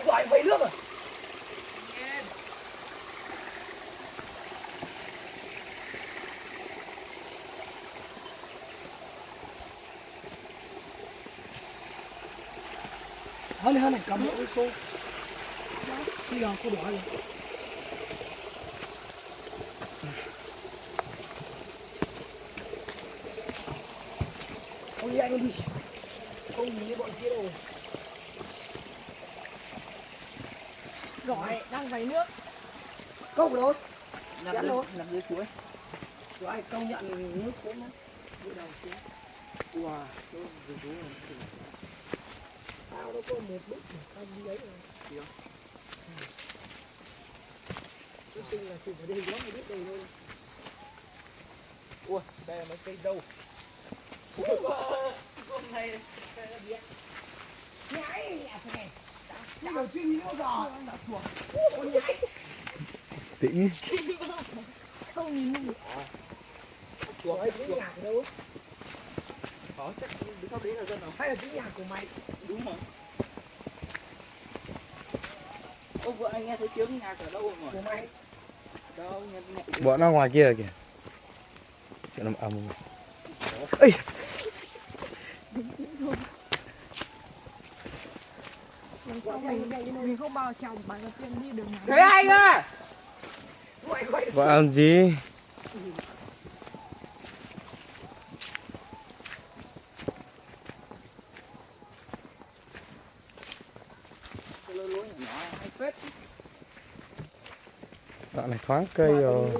giỏi vẫy nước à? Hơn này cầm cái xô. Đi nào xô đỏ rồi. Không đi anh đi. Không nhìn thấy bọn kia đâu. Giỏi, đang vẫy nước. Câu rồi. Nằm dưới suối. Rồi ai công nhận nước xuống á. Đi đầu xuống. Wow, chỗ dưới suối rồi. Tao nó có một bước mà tao đi ấy rồi. Gì không? Cái tinh là chụp ở đây lắm, biết đây thôi. Ui, đây là mấy cây dâu. Con này đây là biết. Nhảy nhảy này. Cái đầu chuyên nghĩ bao giờ đã chuột. Con nhảy. Tĩnh. Không nhìn được. Chuột ấy cái nhà của đâu? Có chắc đứng sau đấy là dân nào? Hay là cái nhà của mày? Đúng rồi. Ô vợ anh nghe thấy tiếng nhà ở đâu rồi? Của mày. Đâu, nghe. Bọn nó ngoài kia rồi kìa. Chuyện làm ầm. Ê. Mình không bao chồng bạn có tiền đi đường này. Thấy anh à? Bọn làm gì? Lối nhỏ hay phết. Đoạn này thoáng cây rồi.